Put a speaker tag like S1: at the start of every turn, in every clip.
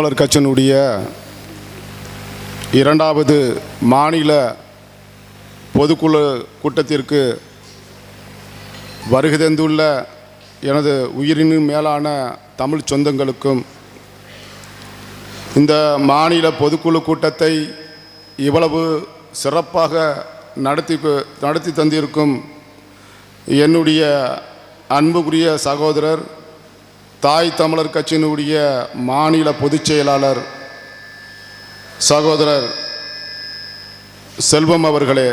S1: தமிழர் கட்சியினுடைய இரண்டாவது மாநில பொதுக்குழு கூட்டத்திற்கு வருகை தந்துள்ள எனது உயிரினும் மேலான தமிழ் சொந்தங்களுக்கும் இந்த மாநில பொதுக்குழு கூட்டத்தை இவ்வளவு சிறப்பாக நடத்தி தந்திருக்கும் என்னுடைய அன்புக்குரிய சகோதரர் தாய் தமிழர் கட்சியினுடைய மாநில பொதுச் செயலாளர் சகோதரர் செல்வம் அவர்களே,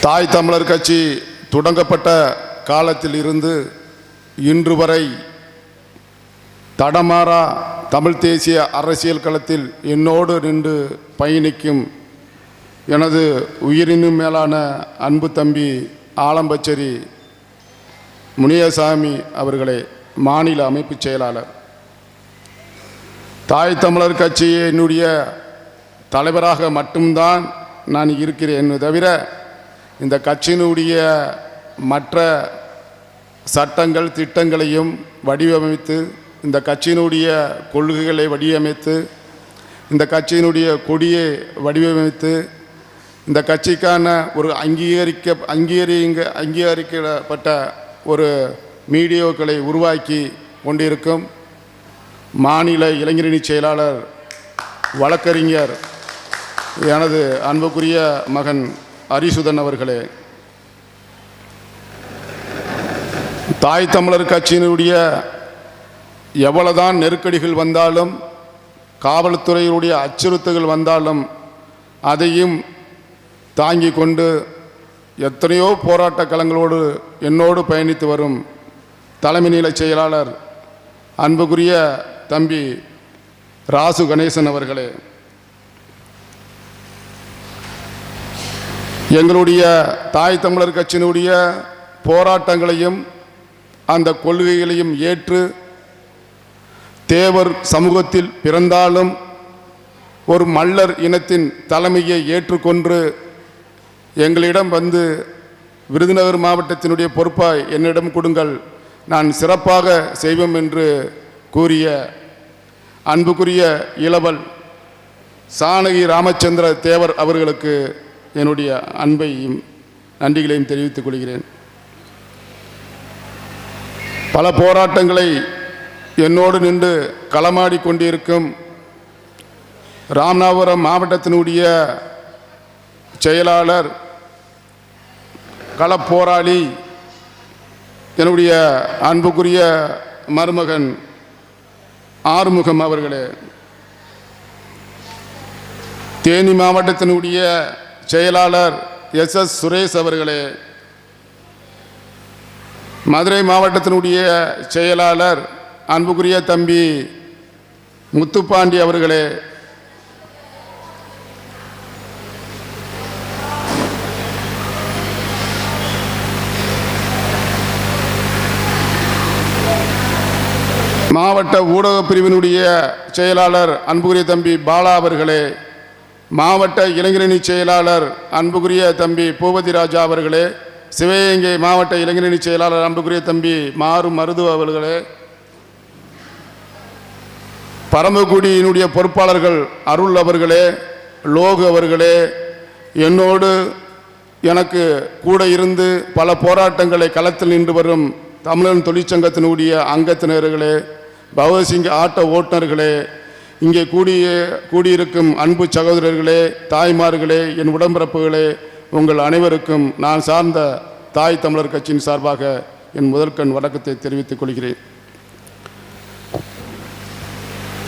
S1: தாய் தமிழர் கட்சி தொடங்கப்பட்ட காலத்தில் இருந்து இன்று வரை தடமாறா தமிழ் தேசிய அரசியல் களத்தில் என்னோடு நின்று பயணிக்கும் எனது உயிரினும் மேலான அன்பு தம்பி ஆலம்பச்சேரி முனியசாமி அவர்களே, மாநில அமைப்பு செயலாளர். தாய் தமிழர் கட்சியினுடைய தலைவராக மட்டும்தான் நான் இருக்கிறேன் தவிர இந்த கட்சியினுடைய மற்ற சட்டங்கள் திட்டங்களையும் வடிவமைத்து, இந்த கட்சியினுடைய கொள்கைகளை வடிவமைத்து, இந்த கட்சியினுடைய கொடியை வடிவமைத்து, இந்த கட்சிக்கான ஒரு அங்கீகரிக்கப்பட்ட ஒரு மீடியாக்களை உருவாக்கி கொண்டிருக்கும் மாநில இளைஞரணி செயலாளர் வழக்கறிஞர் எனது அன்புக்குரிய மகன் அரிசுதன் அவர்களே, தாய் தமிழர் கட்சியினுடைய எவ்வளவுதான் நெருக்கடிகள் வந்தாலும், காவல்துறையினுடைய அச்சுறுத்தல்கள் வந்தாலும் அதையும் தாங்கி கொண்டு எத்தனையோ போராட்ட களங்களோடு என்னோடு பயணித்து வரும் தலைமை நிலை செயலாளர் அன்புக்குரிய தம்பி ராசு கணேசன் அவர்களே, எங்களுடைய தாய் தமிழர் கட்சியினுடைய போராட்டங்களையும் அந்த கொள்கைகளையும் ஏற்று தேவர் சமூகத்தில் பிறந்தாலும் ஒரு மல்லர் இனத்தின் தலைமையை ஏற்றுக்கொண்டு எங்களிடம் வந்து விருதுநகர் மாவட்டத்தினுடைய பொறுப்பாய் என்னிடம் கொடுங்கள், நான் சிறப்பாக செய்வோம் என்று கூறிய அன்புக்குரிய இளவல் சானகி ராமச்சந்திர தேவர் அவர்களுக்கு என்னுடைய அன்பையும் நன்றிகளையும் தெரிவித்துக் கொள்கிறேன். பல போராட்டங்களை என்னோடு நின்று களமாடி கொண்டிருக்கும் ராமநாதபுரம் மாவட்டத்தினுடைய செயலாளர் களப்போராளி என்னுடைய அன்புக்குரிய மருமகன் ஆறுமுகம் அவர்களே, தேனி மாவட்டத்தினுடைய செயலாளர் SS சுரேஷ் அவர்களே, மதுரை மாவட்டத்தினுடைய செயலாளர் அன்புக்குரிய தம்பி முத்துப்பாண்டி அவர்களே, மாவட்ட ஊடக பிரிவினுடைய செயலாளர் அன்புக்குரிய தம்பி பாலா அவர்களே, மாவட்ட இளைஞரணி செயலாளர் அன்புக்குரிய தம்பி பூபதி ராஜா அவர்களே, சிவகங்கை மாவட்ட இளைஞரணி செயலாளர் அன்புக்குரிய தம்பி மாறு மருது அவர்களே, பரமக்குடியினுடைய பொறுப்பாளர்கள் அருள் அவர்களே, லோகு அவர்களே, என்னோடு எனக்கு கூட இருந்து பல போராட்டங்களை களத்தில் நின்று வரும் தமிழன் தொழிற்சங்கத்தினுடைய அங்கத்தினர்களே, பகவத்சிங் ஆட்டோ ஓட்டுநர்களே, இங்கே கூடியிருக்கும் அன்பு சகோதரர்களே, தாய்மார்களே, என் உடம்பிறப்புகளே, உங்கள் அனைவருக்கும் நான் சார்ந்த தாய் தமிழர் கட்சியின் சார்பாக என் முதற்கண் வணக்கத்தை தெரிவித்துக் கொள்கிறேன்.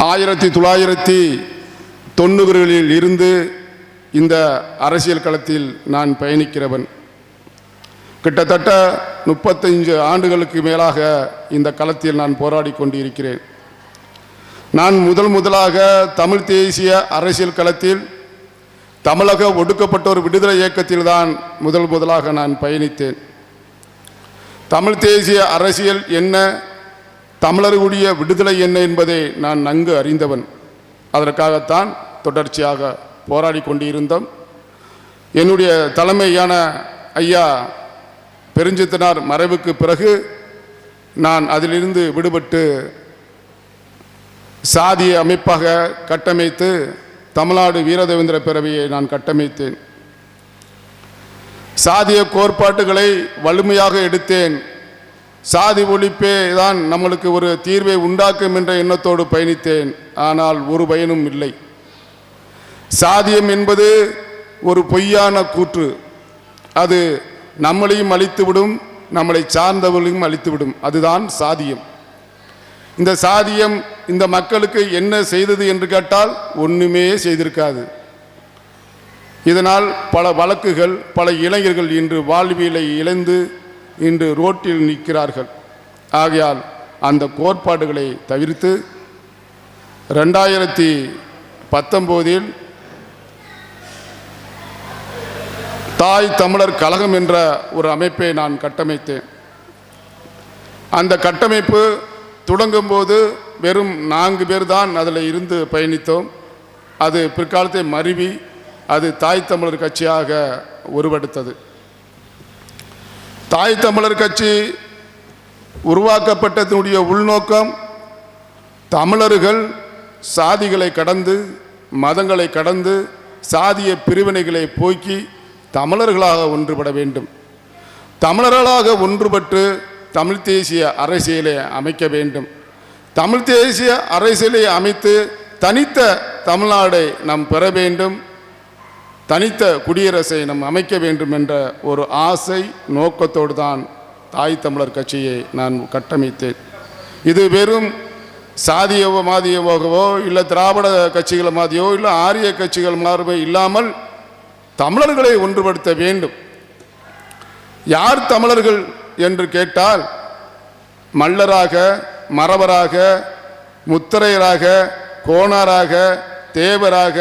S1: 1990களில் இருந்து இந்த அரசியல் களத்தில் நான் பயணிக்கிறவன். கிட்டத்தட்ட 35 ஆண்டுகளுக்கு மேலாக இந்த களத்தில் நான் போராடி கொண்டிருக்கிறேன். நான் முதலாக தமிழ் தேசிய அரசியல் களத்தில் தமிழக ஒடுக்கப்பட்டோர் விடுதலை இயக்கத்தில் தான் முதலாக நான் பயணித்தேன். தமிழ் தேசிய அரசியல் என்ன, தமிழர்களுடைய விடுதலை என்ன என்பதை நான் நன்கு அறிந்தவன். அதற்காகத்தான் தொடர்ச்சியாக போராடி கொண்டிருந்தோம். என்னுடைய தலைமையான ஐயா பெருஞ்சித்தனார் மறைவுக்கு பிறகு நான் அதிலிருந்து விடுபட்டு சாதிய அமைப்பாக கட்டமைத்து தமிழ்நாடு வீரதேவேந்திர பேரவையை நான் கட்டமைத்தேன். சாதிய கோட்பாட்டுகளை வலிமையாக எடுத்தேன். சாதி ஒழிப்பே தான் நம்மளுக்கு ஒரு தீர்வை உண்டாக்கும் என்ற எண்ணத்தோடு பயணித்தேன். ஆனால் ஒரு பயனும் இல்லை. சாதியம் என்பது ஒரு பொய்யான கூற்று. அது நம்மளையும் அழித்துவிடும், நம்மளை சார்ந்தவர்களையும் அழித்துவிடும். அதுதான் சாதியம். இந்த சாதியம் இந்த மக்களுக்கு என்ன செய்தது என்று கேட்டால் ஒன்றுமே செய்திருக்காது. இதனால் பல வழக்குகள், பல இளைஞர்கள் இன்று வாழ்வியலை இழந்து இன்று ரோட்டில் நிற்கிறார்கள். ஆகையால் அந்த கோட்பாடுகளை தவிர்த்து 2019 தாய் தமிழர் கழகம் என்ற ஒரு அமைப்பை நான் கட்டமைத்தேன். அந்த கட்டமைப்பு தொடங்கும் போது வெறும் 4 பேர் தான் அதில் இருந்து பயணித்தோம். அது பிற்காலத்தை மருவி அது தாய் தமிழர் கட்சியாக உருவெடுத்தது. தாய் தமிழர் கட்சி உருவாக்கப்பட்டதனுடைய உள்நோக்கம் தமிழர்கள் சாதிகளை கடந்து, மதங்களை கடந்து, சாதிய பிரிவினைகளை போக்கி தமிழர்களாக ஒன்றுபட வேண்டும். தமிழர்களாக ஒன்றுபட்டு தமிழ் தேசிய அரசியலை அமைக்க வேண்டும். தமிழ் தேசிய அரசியலை அமைத்து தனித்த தமிழ்நாடை நாம் பெற வேண்டும். தனித்த குடியரசை நாம் அமைக்க வேண்டும் என்ற ஒரு ஆசை நோக்கத்தோடு தான் தாய் தமிழர் கட்சியை நான் கட்டமைத்தேன். இது வெறும் சாதியமாதியமாகவோ இல்லை திராவிட கட்சிகள் மாதிரியோ இல்லை ஆரிய கட்சிகள் மாதிரியோ இல்லாமல் தமிழர்களை ஒன்றுபடுத்த வேண்டும். யார் தமிழர்கள் என்று கேட்டால் மல்லராக, மறவராக, முத்திரையராக, கோணாராக, தேவராக,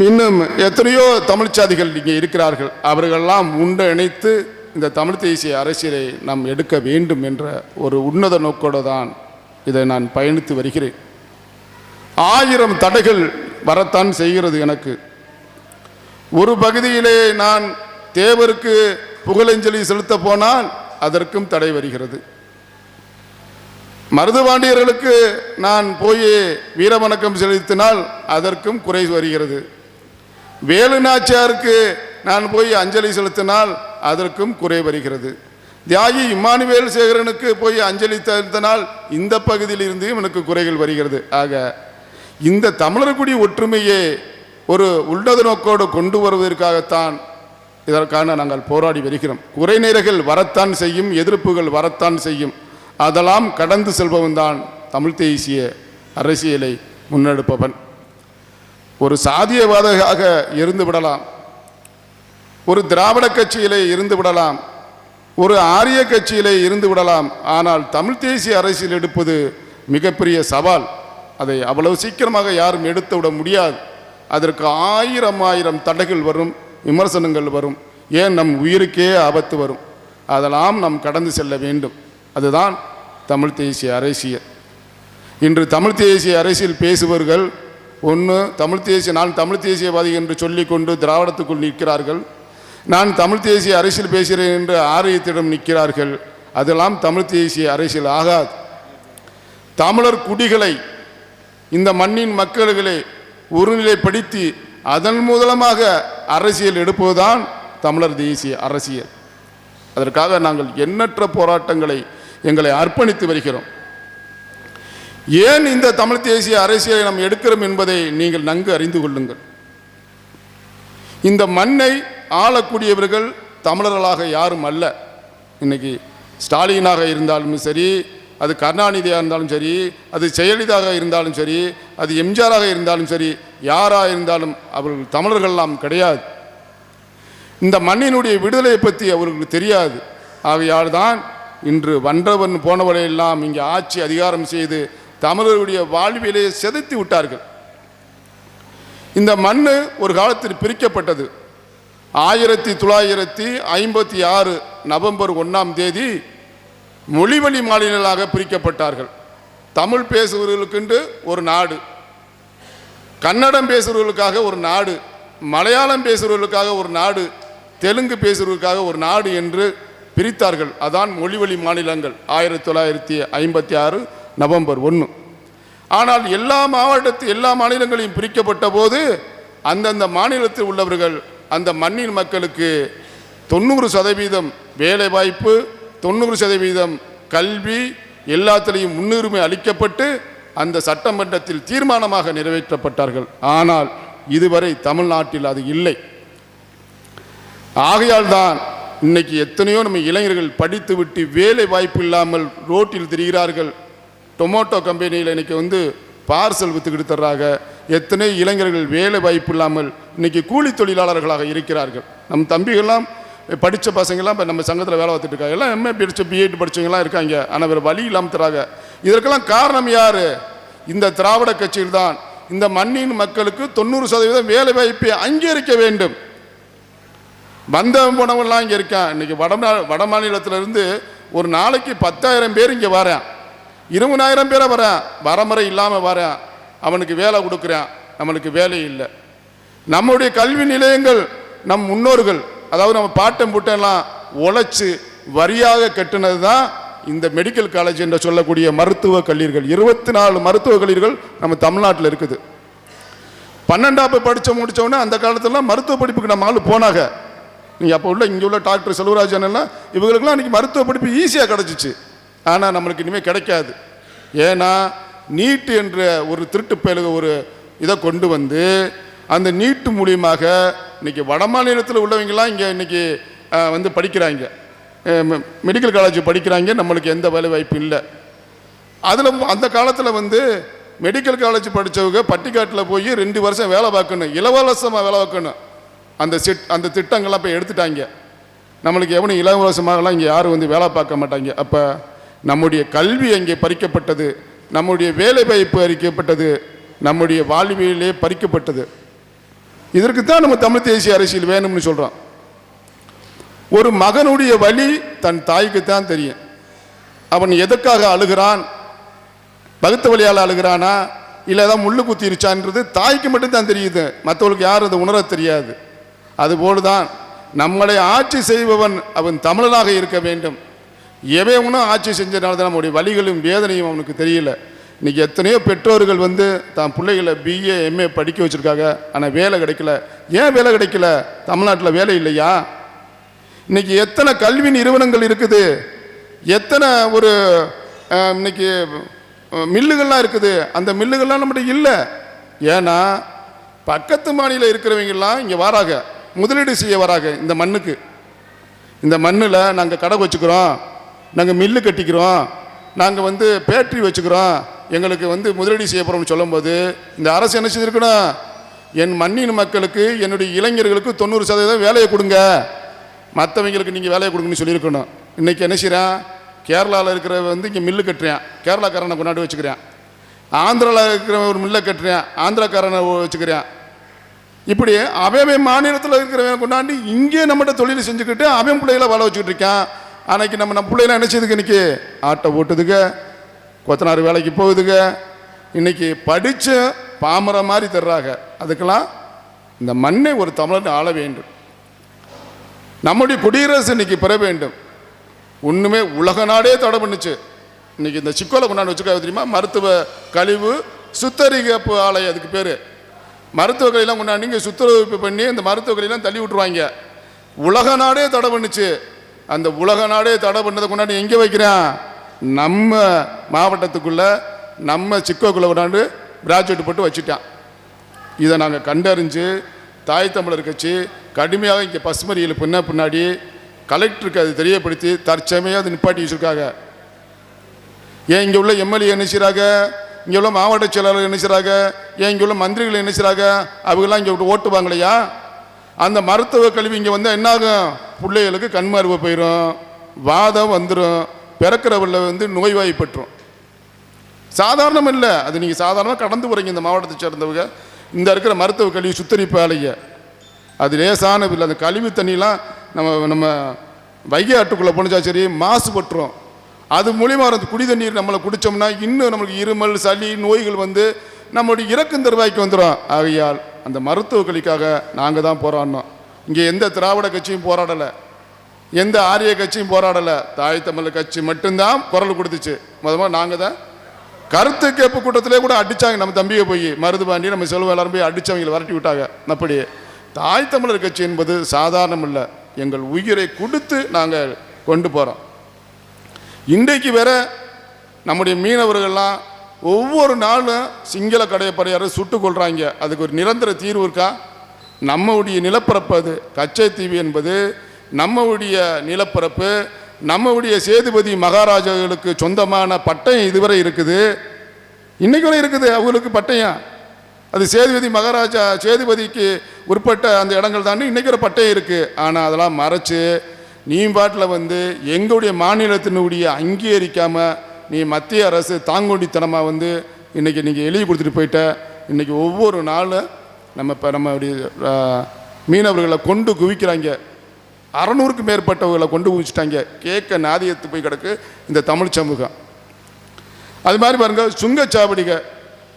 S1: இன்னும் எத்தனையோ தமிழ் சாதிகள் இங்கே இருக்கிறார்கள். அவர்களெல்லாம் இணைத்து இந்த தமிழ் தேசிய அரசியலை நாம் எடுக்க வேண்டும் என்ற ஒரு உன்னத நோக்கோடு தான் இதை நான் பயணித்து வருகிறேன். 1000 தடைகள் வரத்தான் செய்கிறது. எனக்கு ஒரு பகுதியிலே நான் தேவருக்கு புகழஞ்சலி செலுத்த போனால் அதற்கும் தடை வருகிறது. மருதுபாண்டியர்களுக்கு நான் போய் வீரவணக்கம் செலுத்தினால் அதற்கும் குறை வருகிறது. வேலு நாச்சியாருக்கு நான் போய் அஞ்சலி செலுத்தினால் அதற்கும் குறை வருகிறது. தியாகி இம்மானுவேல் சேகரனுக்கு போய் அஞ்சலி செலுத்தினால் இந்த பகுதியில் இருந்து எனக்கு குறைகள் வருகிறது. ஆக இந்த தமிழர்களுடைய ஒற்றுமையை ஒரு உன்னத நோக்கோடு கொண்டு வருவதற்காகத்தான் இதற்கான நாங்கள் போராடி வருகிறோம். குறைநிறைகள் வரத்தான் செய்யும், எதிர்ப்புகள் வரத்தான் செய்யும். அதெல்லாம் கடந்து செல்பவன் தான் தமிழ் தேசிய அரசியலை முன்னெடுப்பவன். ஒரு சாதியவாதியாக இருந்து விடலாம், ஒரு திராவிட கட்சியிலே இருந்து விடலாம், ஒரு ஆரிய கட்சியிலே இருந்து விடலாம். ஆனால் தமிழ் தேசிய அரசியல் எடுப்பது மிகப்பெரிய சவால். அதை அவ்வளவு சீக்கிரமாக யாரும் எடுத்து விட முடியாது. அதற்கு 1000 தடைகள் வரும், விமர்சனங்கள் வரும், ஏன் நம் உயிருக்கே ஆபத்து வரும். அதெல்லாம் நாம் கடந்து செல்ல வேண்டும். அதுதான் தமிழ் தேசிய அரசியல். இன்று தமிழ் தேசிய அரசியல் பேசுபவர்கள் ஒன்று நான் தமிழ் தேசியவாதி என்று சொல்லிக்கொண்டு திராவிடத்துக்குள் நிற்கிறார்கள். நான் தமிழ் தேசிய அரசியல் பேசுகிறேன் என்று ஆரியத்திடம் நிற்கிறார்கள். அதெல்லாம் தமிழ் தேசிய அரசியல் ஆகாது. தமிழர் குடிகளை, இந்த மண்ணின் மக்களை ஒருநிலைப்படுத்தி அதன் மூலமாக அரசியல் எடுப்பதுதான் தமிழர் தேசிய அரசியல். அதற்காக நாங்கள் எண்ணற்ற போராட்டங்களை எங்களை அர்ப்பணித்து வருகிறோம். ஏன் இந்த தமிழ் தேசிய அரசியலை நாம் எடுக்கிறோம் என்பதை நீங்கள் நன்கு அறிந்து கொள்ளுங்கள். இந்த மண்ணை ஆளக்கூடியவர்கள் தமிழர்களாக யாரும் அல்ல. இன்னைக்கு ஸ்டாலினாக இருந்தாலும் சரி, அது கருணாநிதியாக இருந்தாலும் சரி, அது ஜெயலலிதாக இருந்தாலும் சரி, அது எம்ஜிஆராக இருந்தாலும் சரி, யாராக இருந்தாலும் அவர்கள் தமிழர்கள்லாம் கிடையாது. இந்த மண்ணினுடைய விடுதலை பற்றி அவர்களுக்கு தெரியாது. ஆகையால் தான் இன்று வன்றவன் போனவரையெல்லாம் இங்கே ஆட்சி அதிகாரம் செய்து தமிழர்களுடைய வாழ்விலே செதைத்து விட்டார்கள். இந்த மண் ஒரு காலத்தில் பிரிக்கப்பட்டது. 1956 நவம்பர் 1 மொழிவழி மாநிலங்களாக பிரிக்கப்பட்டார்கள். தமிழ் பேசுபவர்களுக்கென்று ஒரு நாடு, கன்னடம் பேசுபவர்களுக்காக ஒரு நாடு, மலையாளம் பேசுபவர்களுக்காக ஒரு நாடு, தெலுங்கு பேசுபவர்களுக்காக ஒரு நாடு என்று பிரித்தார்கள். அதான் மொழிவழி மாநிலங்கள். 1956 நவம்பர் 1. ஆனால் எல்லா மாநிலங்களையும் பிரிக்கப்பட்ட போது அந்தந்த மாநிலத்தில் உள்ளவர்கள் அந்த மண்ணின் மக்களுக்கு 90% வேலை வாய்ப்பு, 90% கல்வி, எல்லாத்திலையும் முன்னுரிமை அளிக்கப்பட்டு அந்த சட்டமன்றத்தில் தீர்மானமாக நிறைவேற்றப்பட்டார்கள். ஆனால் இதுவரை தமிழ்நாட்டில் அது இல்லை. ஆகையால் தான் இன்னைக்கு எத்தனையோ நம்ம இளைஞர்கள் படித்து விட்டு வேலை வாய்ப்பு இல்லாமல் ரோட்டில் திரிகிறார்கள். டொமேட்டோ கம்பெனியில் இன்னைக்கு பார்சல் வித்துக்கிட்டு தர்றாங்க. எத்தனை இளைஞர்கள் வேலை வாய்ப்பு இல்லாமல் இன்னைக்கு கூலி தொழிலாளர்களாக இருக்கிறார்கள். நம் தம்பிகள்லாம் படித்த பசங்கள்லாம் இப்போ நம்ம சங்கத்தில் வேலை பார்த்துட்டு இருக்காங்க. எல்லாம் எம்ஏ படித்த பிஎட் படித்தவங்கலாம் இருக்காங்க. ஆனால் வேறு வழி இல்லாமல் தராங்க. இதற்கெல்லாம் காரணம் யார்? இந்த திராவிட கட்சியில் தான். இந்த மண்ணின் மக்களுக்கு 90% வேலை வாய்ப்பை அங்கீகரிக்க வேண்டும். வந்தவன் போனவங்களாம் இங்கே இருக்கான். இன்றைக்கி வட மாநிலத்திலிருந்து ஒரு நாளைக்கு 10,000 பேர் இங்கே வரேன், 20,000 பேரை வரேன், வரமுறை இல்லாமல் வரேன். அவனுக்கு வேலை கொடுக்குறேன், நம்மளுக்கு வேலை இல்லை. நம்முடைய கல்வி நிலையங்கள் நம் முன்னோர்கள், அதாவது நம்ம பாட்டம் புட்டெல்லாம் உழைச்சி வரியாக கட்டினது தான் இந்த மெடிக்கல் காலேஜ் என்று சொல்லக்கூடிய மருத்துவ கல்லூரிகள். 24 மருத்துவ கல்லூரிகள் நம்ம தமிழ்நாட்டில் இருக்குது. 12ஆம் முடித்தவொடனே அந்த காலத்துலலாம் மருத்துவ படிப்புக்கு நம்ம ஆள் போனாங்க. நீங்கள் அப்போ இங்கே உள்ள டாக்டர் செல்வராஜன் எல்லாம் இவங்களுக்கெல்லாம் இன்றைக்கி மருத்துவ படிப்பு ஈஸியாக கிடச்சிச்சு. ஆனால் நம்மளுக்கு இனிமேல் கிடைக்காது. ஏன்னா நீட்டு என்ற ஒரு திருட்டு பயலுக ஒரு இதை கொண்டு வந்து அந்த நீட்டு மூலியமாக இன்றைக்கி வட மாநிலத்தில் உள்ளவங்கெல்லாம் இங்கே இன்றைக்கி படிக்கிறாங்க, மெடிக்கல் காலேஜ் படிக்கிறாங்க. நம்மளுக்கு எந்த வேலை வாய்ப்பு இல்லை. அதில் அந்த காலத்தில் மெடிக்கல் காலேஜ் படித்தவங்க பட்டிக்காட்டில் போய் 2 வருஷம் வேலை பார்க்கணும், இலவசமாக வேலை பார்க்கணும். அந்த திட்டங்கள்லாம் இப்போ எடுத்துட்டாங்க. நம்மளுக்கு எவனும் இலவசமாகலாம் இங்கே யாரும் வேலை பார்க்க மாட்டாங்க. அப்போ நம்முடைய கல்வி அங்கே பறிக்கப்பட்டது, நம்முடைய வேலை வாய்ப்பு பறிக்கப்பட்டது, நம்முடைய வாழ்வியலே பறிக்கப்பட்டது. இதற்கு தான் நம்ம தமிழ் தேசிய அரசியல் வேணும்னு சொல்கிறோம். ஒரு மகனுடைய வலி தன் தாய்க்கு தான் தெரியும். அவன் எதற்காக அழுகிறான்? பகுத்த வழியால் அழுகிறானா இல்லை ஏதாவது முள்ளு குத்திருச்சான்றது தாய்க்கு மட்டும்தான் தெரியுது, மற்றவர்களுக்கு யாரும் அதை உணர தெரியாது. அதுபோல் தான் நம்மளை ஆட்சி செய்பவன் அவன் தமிழனாக இருக்க வேண்டும். எவனும் ஆட்சி செஞ்சதுனால தான் நம்முடைய வலிகளும் வேதனையும் அவனுக்கு தெரியல. இன்றைக்கி எத்தனையோ பெற்றோர்கள் தான் பிள்ளைகளை பிஏ எம்ஏ படிக்க வச்சுருக்காங்க, ஆனால் வேலை கிடைக்கல. ஏன் வேலை கிடைக்கல? தமிழ்நாட்டில் வேலை இல்லையா? இன்றைக்கி எத்தனை கல்வி நிறுவனங்கள் இருக்குது, எத்தனை ஒரு இன்னைக்கு மில்லுகள்லாம் இருக்குது. அந்த மில்லுகள்லாம் நம்மகிட்ட இல்லை. ஏன்னா பக்கத்து மாநிலம் இருக்கிறவங்கெல்லாம் இங்கே வராங்க, முதலீடு செய்ய வராங்க. இந்த மண்ணுக்கு, இந்த மண்ணில் நாங்கள் கடை வச்சுக்கிறோம், நாங்கள் மில்லு கட்டிக்கிறோம், நாங்கள் பேட்டரி வச்சுக்கிறோம், எங்களுக்கு முதலீடு செய்ய போகிறோம்னு சொல்லும்போது இந்த அரசு என்ன செய்திருக்கணும்? என் மண்ணின் மக்களுக்கு, என்னுடைய இளைஞர்களுக்கு 90% வேலையை கொடுங்க, மற்றவங்களுக்கு நீங்கள் வேலையை கொடுங்கன்னு சொல்லியிருக்கணும். இன்றைக்கி என்ன செய்கிறான்? கேரளாவில் இருக்கிற இங்கே மில்லு கட்டுறேன், கேரளாக்காரனை கொண்டாடி வச்சுக்கிறேன். ஆந்திராவில் இருக்கிற ஒரு மில்லை கட்டுறேன், ஆந்திராக்காரனை வச்சுக்கிறேன். இப்படி அவன் மாநிலத்தில் இருக்கிறவன் கொண்டாடி இங்கே நம்மகிட்ட தொழில் செஞ்சுக்கிட்டு அவன் பிள்ளைகளை வாழ வச்சுக்கிட்டு இருக்கான். அன்னைக்கு நம்ம பிள்ளைலாம் என்ன செய்யுதுக்கு? இன்றைக்கி ஆட்டோ ஓட்டுதுங்க, கொத்தனார் வேலைக்கு போகுதுங்க. இன்றைக்கி படித்து பாமர மாதிரி தர்றாங்க. அதுக்கெல்லாம் இந்த மண்ணை ஒரு தமிழன் ஆள வேண்டும். நம்முடைய குடியரசு இன்றைக்கி பெற வேண்டும். ஒன்றுமே உலக நாடே தடை பண்ணுச்சு. இன்றைக்கி இந்த சிக்கோலை கொண்டாந்து வச்சுருக்காங்க தெரியுமா? மருத்துவ கழிவு சுத்தரிப்பு ஆலை, அதுக்கு பேர். மருத்துவ கழிலாம் கொண்டாந்து இங்கே சுத்தரிப்பு பண்ணி இந்த மருத்துவ கழிலாம் தள்ளி விட்டுருவாங்க. உலக நாடே தடை பண்ணுச்சு. அந்த உலக நாடே தடை பண்ணதை கொண்டாந்து எங்கே வைக்கிறான்? நம்ம மாவட்டத்துக்குள்ளே, நம்ம சிக்கோக்குள்ளே கொண்டாந்து கிராஜுவேட் போட்டு வச்சுட்டான். இதை நாங்கள் கண்டறிஞ்சு தாய் தமிழர் கட்சி கடுமையாக இங்கே பசுமறியில் பின்னாடி கலெக்டருக்கு அது தெரியப்படுத்தி தற்சமயம் அது நிப்பாட்டி வச்சுருக்காங்க. ஏன் இங்கே உள்ள எம்எல்ஏ என்ன செய்கிறாங்க, இங்கே உள்ள மாவட்ட செயலாளர் என்ன செய்கிறாங்க, ஏன் இங்கே உள்ள மந்திரிகள் என்ன செய்கிறாங்க, அவங்கெல்லாம் இங்கே விட்டு ஓட்டுவாங்களையா? அந்த மருத்துவ கல்வி இங்கே என்னாகும்? பிள்ளைகளுக்கு கண்மார்வை போயிடும், வாதம் வந்துடும், பிறக்கிறவரில் நோய்வாய்ப்பற்றும். சாதாரணம் இல்லை அது. நீங்கள் சாதாரணமாக கடந்து போகிறீங்க இந்த மாவட்டத்தை சேர்ந்தவங்க. இந்த இருக்கிற மருத்துவ கல்வி சுத்தரிப்பு ஆலைய அது லேசான இல்லை. அந்த கழிவு தண்ணிலாம் நம்ம வைகை ஆட்டுக்குள்ளே போனச்சா சரி மாசுபட்டுரும். அது மூலிமா அந்த குடி தண்ணீர் நம்மளை குடித்தோம்னா இன்னும் நம்மளுக்கு இருமல், சளி நோய்கள் நம்மளுடைய இறக்கும் தருவாய்க்கு வந்துடும். ஆகையால் அந்த மருத்துவ கல்விக்காக நாங்கள் தான் போராடணும். இங்கே எந்த திராவிட கட்சியும் போராடலை, எந்த ஆரிய கட்சியும் போராடலை. தாய் தமிழ் கட்சி மட்டும்தான் குரல் கொடுத்துச்சு. முதல்ல நாங்கள் தான் கருத்து கேட்பு கூட்டத்திலே கூட அடித்தாங்க நம்ம தம்பியை போய் மருதுபாண்டி நம்ம செல்வம் எல்லாரும் போய் அடித்தவங்களை வரட்டி விட்டாங்க. அப்படி தாய் தமிழர் கட்சி என்பது சாதாரணம் இல்லை, எங்கள் உயிரை கொடுத்து நாங்கள் கொண்டு போகிறோம். இன்றைக்கு வேற நம்முடைய மீனவர்கள்லாம் ஒவ்வொரு நாளும் சிங்கள கடையப்படையாரை சுட்டு கொள்கிறாங்க. அதுக்கு ஒரு நிரந்தர தீர்வு இருக்கா? நம்முடைய நிலப்பரப்பு, அது கச்சைத்தீவு என்பது நம்முடைய நிலப்பரப்பு, நம்முடைய சேதுபதி மகாராஜாக்களுக்கு சொந்தமான பட்டயம் இதுவரை இருக்குது, இன்னைக்கு வரை இருக்குது அவங்களுக்கு பட்டயம். அது சேதுபதி மகாராஜா சேதுபதிக்கு உட்பட்ட அந்த இடங்கள் தாண்டி இன்னைக்கு ஒரு பட்டயம் இருக்குது. ஆனால் அதெல்லாம் மறைச்சு நீ பாட்டில் வந்து எங்களுடைய மாநிலத்தினுடைய அங்கீகரிக்காமல் நீ மத்திய அரசு தாங்கொண்டித்தனமாக வந்து இன்றைக்கி நீங்கள் எழுதி கொடுத்துட்டு போயிட்ட. இன்றைக்கி ஒவ்வொரு நாளும் நம்முடைய மீனவர்களை கொண்டு குவிக்கிறாங்க. 600க்கும் மேற்பட்டவர்களை கொண்டு குவிச்சிட்டாங்க. கேட்க நாதியத்து போய் கிடக்கு இந்த தமிழ் சமூகம். அது மாதிரி பாருங்கள், சுங்கச்சாவடிகள்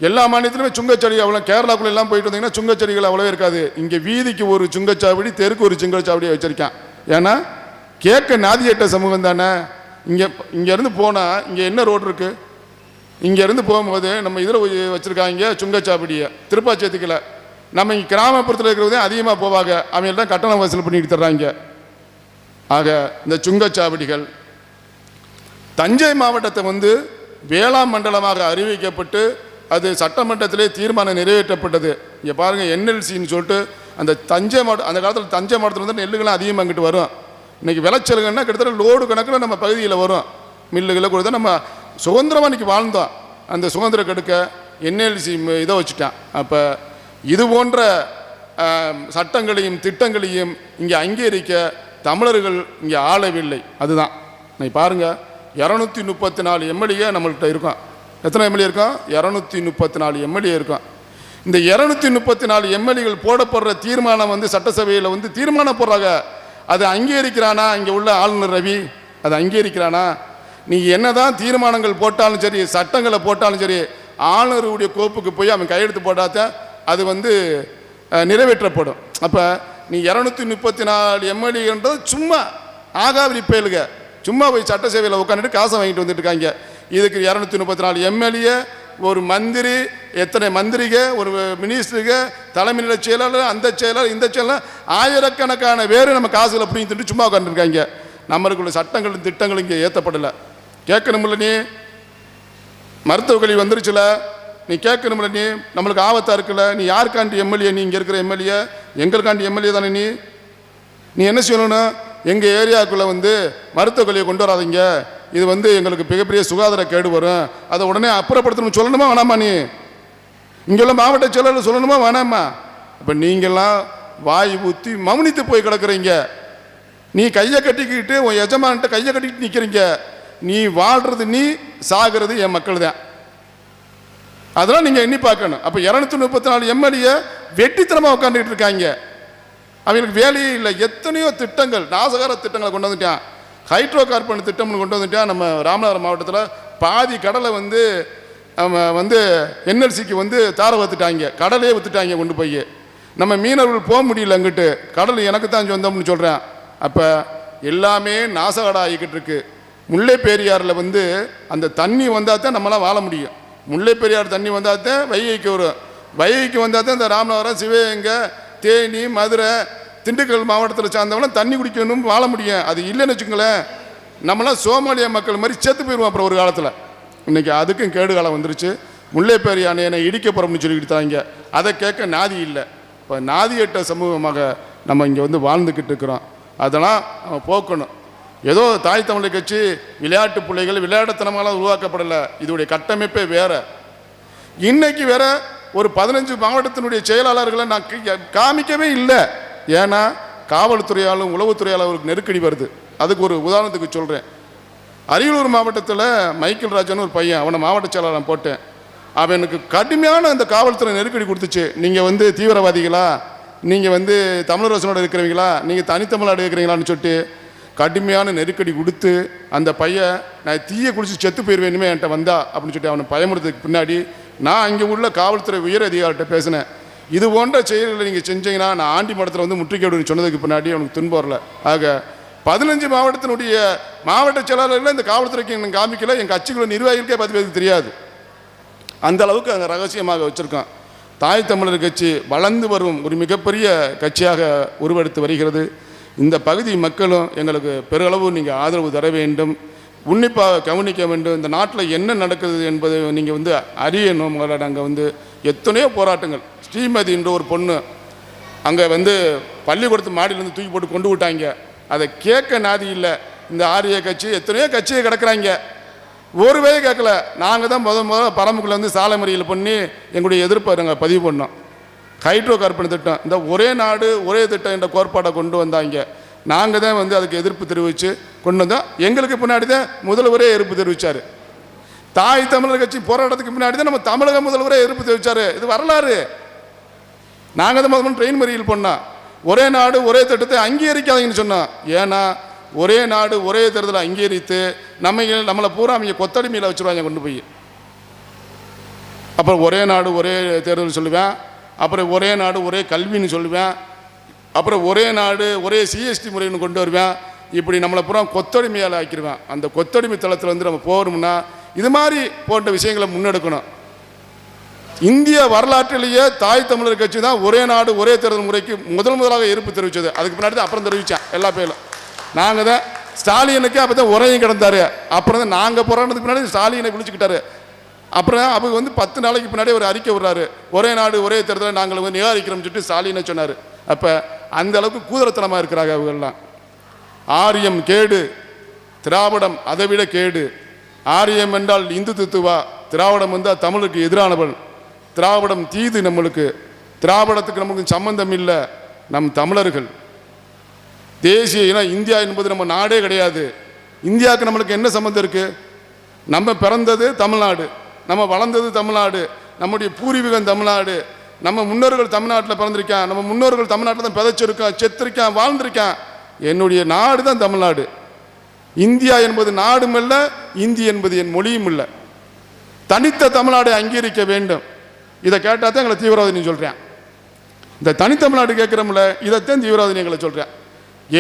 S1: எல்லா மாநிலத்திலுமே சுங்கச்சாவடி அவ்வளோ. கேரளாக்குள்ள எல்லாம் போயிட்டு வந்தீங்கன்னா சுங்கச்சாவடிகள் அவ்வளோ இருக்காது. இங்கே வீதிக்கு ஒரு சுங்கச்சாவடி, தெருக்கு ஒரு சுங்கச்சாவடியை வச்சுருக்கான். ஏன்னா கேட்க நாதியட்ட சமூகம் தானே. இங்கேருந்து போனால் இங்கே என்ன ரோடு இருக்குது? இங்கேருந்து போகும்போது நம்ம இதில் வச்சுருக்காங்க சுங்கச்சாவடியை, திருப்பாச்சேத்துக்கில். நம்ம இங்கே கிராமப்புறத்தில் இருக்கிறதே அதிகமாக போவாங்க, அவங்க தான் கட்டணம் வசூல் பண்ணிட்டு தர்றாங்க. ஆக இந்த சுங்கச்சாவடிகள் தஞ்சை மாவட்டத்தை வந்து வேளாண் மண்டலமாக அறிவிக்கப்பட்டு அது சட்டமன்றத்திலே தீர்மானம் நிறைவேற்றப்பட்டது. இங்கே பாருங்கள், என்எல்சின்னு சொல்லிட்டு அந்த தஞ்சை மாவட்டம், அந்த காலத்தில் தஞ்சை மாவட்டத்தில் வந்து நெல்லுகள்லாம் அதிகமாக அங்கிட்டு வரும். இன்றைக்கி விளைச்சல்கள்னா கிட்டத்தட்ட லோடு கணக்கில் நம்ம பகுதியில் வரும். மில்லுகளை கொடுத்தா நம்ம சுதந்திரமாக இன்றைக்கி வாழ்ந்தோம். அந்த சுதந்திர கெடுக்க என்எல்சி இதை வச்சுட்டான். அப்போ இது போன்ற சட்டங்களையும் திட்டங்களையும் இங்கே அங்கீகரிக்க தமிழர்கள் இங்கே ஆளவில்லை. அதுதான் இன்னைக்கு பாருங்கள், 234 எம்எல்ஏ நம்மள்கிட்ட இருக்கோம். எத்தனை எம்எல்ஏ இருக்கோம்? 234 எம்எல்ஏ இருக்கோம். இந்த 234 எம்எல்ஏகள் போடப்படுற தீர்மானம் வந்து சட்டசபையில் வந்து தீர்மானம் போடுறாங்க. அதை அங்கீகரிக்கிறானா இங்கே உள்ள ஆளுநர் ரவி? அதை அங்கீகரிக்கிறானா? நீ என்னதான் தீர்மானங்கள் போட்டாலும் சரி, சட்டங்களை போட்டாலும் சரி, ஆளுநருடைய கோப்புக்கு போய் அவன் கையெழுத்து போட்டாதான் அது வந்து நிறைவேற்றப்படும். அப்போ நீ 234 எம்எல்ஏன்றது சும்மா ஆகாவிரி பயலுக, சும்மா போய் சட்டசபையில் உட்காந்துட்டு காசை வாங்கிட்டு வந்துட்டு இருக்காங்க. இதுக்கு 234 எம்எல்ஏ, ஒரு மந்திரி, எத்தனை மந்திரிக, ஒரு மினிஸ்டருக, தலைமை நிலை செயலாளர், அந்த செயலாளர், இந்த செயலாளர், ஆயிரக்கணக்கான பேர் நம்ம காசுகளை பிடிங்கிட்டு சும்மா உட்காந்துருக்காங்க. நம்மளுக்குள்ள சட்டங்களும் திட்டங்களும் இங்கே ஏற்றப்படலை. கேட்கணும்ல, நீ மருத்துவ கல்வி வந்துருச்சுல, நீ கேட்கணும்ல, நீ நம்மளுக்கு ஆபத்தாக இருக்குல்ல, நீ யாருக்காண்டி எம்எல்ஏ? நீ இங்கே இருக்கிற எம்எல்ஏ எங்களுக்காண்டி எம்எல்ஏ தானே. நீ என்ன செய்யணும்னா, எங்கள் ஏரியாவுக்குள்ளே வந்து மருத்துவ கல்வியை கொண்டு வராதிங்க, இது வந்து எங்களுக்கு மிகப்பெரிய சுகாதார கேடு வரும், அதை உடனே அப்புறப்படுத்தணும் சொல்லணுமா வேணாமா? நீ இங்கெல்லாம் மாவட்ட செயலாளர் சொல்லணுமா வேணாமா? இப்போ நீங்கள்லாம் வாய் ஊற்றி மௌனித்து போய் கிடக்குறீங்க. நீ கையை கட்டிக்கிட்டு உன் எஜமான்கிட்ட கையை கட்டிக்கிட்டு நிற்கிறீங்க. நீ வாழ்கிறது நீ, சாகிறது என் மக்கள் தான். அதெல்லாம் நீங்கள் எண்ணி பார்க்கணும். அப்போ 234 எம்எல்ஏ வெட்டித்தனமாக உட்காந்துக்கிட்டு இருக்காங்க. அவங்களுக்கு வேலையே இல்லை. எத்தனையோ திட்டங்கள், நாசகார திட்டங்களை கொண்டு வந்துட்டான். ஹைட்ரோ கார்பன் திட்டம்னு கொண்டு வந்துட்டான். நம்ம ராமநாதபுரம் மாவட்டத்தில் பாதி கடலை வந்து என்எல்சிக்கு வந்து தார வத்துட்டாங்க, கடலையே வித்துட்டாங்க கொண்டு போய். நம்ம மீனவர்கள் போக முடியல அங்கிட்டு, கடல் எனக்கு தான் சொந்தம்னு சொல்கிறேன். அப்போ எல்லாமே நாசகாட ஆகிக்கிட்டு இருக்கு. முல்லை பெரியாறில் வந்து அந்த தண்ணி வந்தால் தான் நம்மளாம் வாழ முடியும். முல்லை பெரியார் தண்ணி வந்தால் தான் வைகைக்கு வரும். வைகைக்கு வந்தால் தான் இந்த ராமநாதபுரம், சிவகங்கை, தேனி, மதுரை, திண்டுக்கல் மாவட்டத்தில் சார்ந்தவங்களாம் தண்ணி குடிக்கணும், வாழ முடியும். அது இல்லைன்னு வச்சுக்கோங்களேன், நம்மளாம் சோமாலியா மக்கள் மாதிரி செத்து போயிடுவோம் அப்புறம் ஒரு காலத்தில். இன்றைக்கி அதுக்கும் கேடு காலம் வந்துருச்சு. முல்லை பெரியார் அணையை இடிக்க போகிறோம்னு சொல்லிக்கிட்டு தாங்க. அதை கேட்க நாதி இல்லை. இப்போ நாதியட்ட சமூகமாக நம்ம இங்கே வந்து வாழ்ந்துக்கிட்டு இருக்கிறோம். அதெல்லாம் நம்ம போக்கணும். ஏதோ தாய் தமிழர் கட்சி விளையாட்டு பிள்ளைகள் விளையாட்டுத்தனமாலாம் உருவாக்கப்படலை. இதோடைய கட்டமைப்பே வேறு. இன்னைக்கு வேற ஒரு 15 மாவட்டத்தினுடைய செயலாளர்களை நான் காமிக்கவே இல்லை. ஏன்னா காவல்துறையாலும் உளவுத்துறையாலும் அவருக்கு நெருக்கடி வருது. அதுக்கு ஒரு உதாரணத்துக்கு சொல்கிறேன். அரியலூர் மாவட்டத்தில் மைக்கேல் ராஜன் ஒரு பையன், அவனை மாவட்ட செயலாளர் போட்டேன். அவனுக்கு கடுமையான அந்த காவல்துறை நெருக்கடி கொடுத்துச்சு. நீங்கள் வந்து தீவிரவாதிகளா, நீங்கள் வந்து தமிழரசனோட இருக்கிறவங்களா, நீங்கள் தனித்தமிழ்நாடு இருக்கிறீங்களான்னு சொல்லிட்டு கடுமையான நெருக்கடி கொடுத்து அந்த பையன் நான் தீயை குடிச்சு செத்து போயிடுவேனுமே என்கிட்ட வந்தா அப்படின்னு சொல்லிட்டு அவனை பயமுறுத்துக்கு பின்னாடி நான் அங்கே உள்ள காவல்துறை உயர் அதிகாரிகிட்ட பேசினேன். இது போன்ற செயல்களை நீங்கள் செஞ்சீங்கன்னா நான் ஆண்டி மடத்தில் வந்து முற்றுகையிடுன்னு சொன்னதுக்கு பின்னாடி அவனுக்கு துன்பம் வரல. ஆக 15 மாவட்டத்தினுடைய மாவட்ட செயலாளர்கள் இந்த காவல்துறைக்கு எனக்கு காமிக்கல. எங்கள் கட்சிக்குள்ள நிர்வாகிகளுக்கே 10 பேருக்கு தெரியாது. அந்த அளவுக்கு அங்கே ரகசியமாக வச்சுருக்கோம். தாய் தமிழர் கட்சி வளர்ந்து வரும் ஒரு மிகப்பெரிய கட்சியாக உருவெடுத்து வருகிறது. இந்த பகுதி மக்களும் எங்களுக்கு பெருளவு நீங்கள் ஆதரவு தர வேண்டும், உன்னிப்பாக கவனிக்க வேண்டும். இந்த நாட்டில் என்ன நடக்குது என்பதை நீங்கள் வந்து அறியணும். முதல்ல நாங்கள் வந்து எத்தனையோ போராட்டங்கள், ஸ்ரீமதி என்ற ஒரு பொண்ணு அங்கே வந்து பள்ளிக்கூடத்து மாடியிலேருந்து தூக்கி போட்டு கொண்டு விட்டாங்க. அதை கேட்க நாதி இல்லை. இந்த ஆரிய கட்சி எத்தனையோ கட்சியை கிடக்கிறாங்க, ஒரு வேலை கேட்கல. நாங்கள் தான் முதல்ல பரம்புக்குள்ள வந்து சாலை மறியல் பண்ணி எங்களுடைய எதிர்ப்பை நாங்கள் பதிவு பண்ணோம். ஹைட்ரோ கார்பன் திட்டம், இந்த ஒரே நாடு ஒரே திட்டம் என்ற கோட்பாடை கொண்டு வந்தாங்க. நாங்கள் தான் வந்து அதுக்கு எதிர்ப்பு தெரிவித்து கொண்டு வந்தோம். எங்களுக்கு பின்னாடி தான் முதல்வரே எதிர்ப்பு தெரிவித்தார். தாய் தமிழர் கட்சி போராட்டத்துக்கு பின்னாடி தான் நம்ம தமிழக முதல்வரே எதிர்ப்பு தெரிவித்தார். இது வரலாறு. நாங்கள் தான் முதல்ல ட்ரெயின் மறியல் பண்ணோம். ஒரே நாடு ஒரே திட்டத்தை அங்கீகரிக்காதீங்கன்னு சொன்னோம். ஏன்னா ஒரே நாடு ஒரே தேர்தலை அங்கீகரித்து நம்மளை பூரா அவங்க கொத்தடிமையில் வச்சுருவாங்க கொண்டு போய். அப்புறம் ஒரே நாடு ஒரே தேர்தல் சொல்லுவேன், அப்புறம் ஒரே நாடு ஒரே கல்வின்னு சொல்லுவேன், அப்புறம் ஒரே நாடு ஒரே சிஎஸ்டி முறைன்னு கொண்டு வருவேன். இப்படி நம்மளை பூரா கொத்தடிமையால் ஆக்கிடுவேன். அந்த கொத்தடிமை தளத்தில் வந்து நம்ம போகணும்னா இது மாதிரி போன்ற விஷயங்களை முன்னெடுக்கணும். இந்திய வரலாற்றிலேயே தாய் தமிழர் கட்சி தான் ஒரே நாடு ஒரே தேர்தல் முறைக்கு முதலாக எதிர்ப்பு தெரிவித்தது. அதுக்கு பின்னாடி தான் அப்புறம் தெரிவித்தேன் எல்லா பேரும். நாங்கள் தான் ஸ்டாலினுக்கு அப்போ தான் உரையும் கிடந்தார். அப்புறம் தான் நாங்கள் போராட்டத்துக்கு பின்னாடி ஸ்டாலினை விழிச்சுக்கிட்டாரு. அப்புறம் அவங்க வந்து 10 நாளைக்கு பின்னாடி ஒரு அறிக்கை விடுறாரு, ஒரே நாடு ஒரே தேர்தலை நாங்கள் வந்து நிராகரிக்கிறோம்னு சொல்லிட்டு ஸ்டாலினை சொன்னார். அப்போ அந்த அளவுக்கு கூதரத்தனமாக இருக்கிறாங்க அவங்கெல்லாம். ஆரியம் கேடு, திராவிடம் அதை விட கேடு. ஆரியம் என்றால் இந்து தத்துவா, திராவிடம் வந்தால் தமிழுக்கு எதிரானவள். திராவிடம் தீது, நம்மளுக்கு திராவிடத்துக்கு நமக்கு சம்பந்தம் இல்லை. நம் தமிழர்கள் தேசிய இனம் இந்தியா என்பது நம்ம நாடே கிடையாது. இந்தியாவுக்கு நம்மளுக்கு என்ன சம்மந்தம் இருக்குது? நம்ம பிறந்தது தமிழ்நாடு, நம்ம வளர்ந்தது தமிழ்நாடு, நம்முடைய பூர்வீகம் தமிழ்நாடு, நம்ம முன்னோர்கள் தமிழ்நாட்டில் பிறந்திருக்கான், நம்ம முன்னோர்கள் தமிழ்நாட்டில் தான் பிதைச்சிருக்கான், செத்திருக்கான், வாழ்ந்திருக்கான். என்னுடைய நாடு தான் தமிழ்நாடு. இந்தியா என்பது நாடும் இல்லை, இந்தி என்பது என் மொழியும் இல்லை. தனித்த தமிழ்நாடை அங்கீகரிக்க வேண்டும். இதை கேட்டால் தான் எங்களை தீவிரவாதின்னு சொல்கிறேன். இந்த தனித்தமிழ்நாடு கேட்குறோம்ல, இதைத்தான் தீவிரவாதின்னு எங்களை சொல்கிறேன்.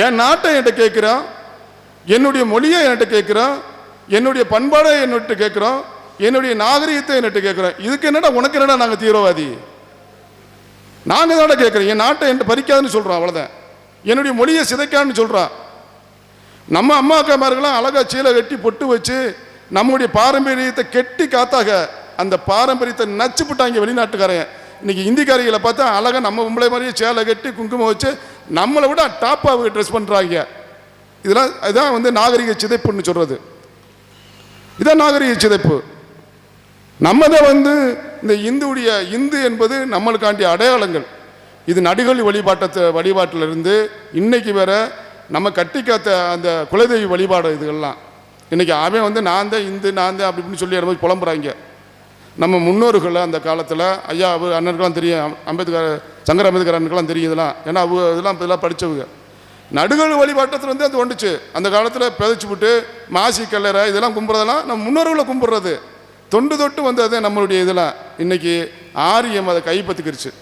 S1: என் நாட்டை என்கிட்ட கேட்குறோம், என்னுடைய மொழியை என்கிட்ட கேட்குறோம், என்னுடைய பண்பாடை என்னிட்ட கேட்குறோம், என்னுடைய நாகரிகத்தை என்னிட்ட கேட்குறோம். இதுக்கு என்னடா உனக்கு என்னடா நாங்கள் தீவிரவாதி? நாங்கள் தானே கேட்குறோம். என் நாட்டை என்கிட்ட பறிக்காதுன்னு சொல்கிறோம், அவ்வளோதான். என்னுடைய மொழியை சிதைக்கான்னு சொல்கிறான். நம்ம அம்மா அக்காமார்களாம் அழகாக சீலை கட்டி பொட்டு வச்சு நம்முடைய பாரம்பரியத்தை கெட்டி காத்தாக அந்த பாரம்பரியத்தை நச்சு போட்டாங்க வெளிநாட்டுக்காரன். இன்னைக்கு இந்திக்காரிகளை பார்த்தா அழகாக நம்ம பொம்பளை மாதிரியே சேலை கட்டி குங்குமம் வச்சு நம்மளை விட டாப்பாக ட்ரெஸ் பண்ணுறாங்க. இதெல்லாம் இதுதான் வந்து நாகரிக சிதைப்புன்னு சொல்கிறது. இதான் நாகரிக சிதைப்பு. நம்ம தான் வந்து இந்த இந்து என்பது நம்மளுக்காண்டிய அடையாளங்கள். இது நடிகள் வழிபாட்டிலிருந்து இன்னைக்கு வேற நம்ம கட்டி காத்த அந்த குலதெய்வ வழிபாடு இதுகள்லாம் இன்னைக்கு அவன் வந்து நான் தான் இந்து நான் தான் அப்படி இப்படின்னு சொல்லி போய் புலம்புறாங்க. நம்ம முன்னோர்கள் அந்த காலத்தில் ஐயா அண்ணனுக்கெல்லாம் தெரியும், சங்கர அம்பேத்கர் அண்ணனுக்கெல்லாம் தெரியும் இதெல்லாம். ஏன்னா இதெல்லாம் படித்தவங்க. நடுகள் வழிபாட்டத்தில் வந்து அது வந்துச்சு. அந்த காலத்தில் பிதைச்சி விட்டு மாசி கல்லறை இதெல்லாம் கும்பிட்றதெல்லாம் நம்ம முன்னோர்களை கும்பிட்றது தொண்டு தொட்டு வந்தது நம்மளுடைய இதெல்லாம். இன்னைக்கு ஆரியம் அதை கைப்பற்றிக்கிருச்சு.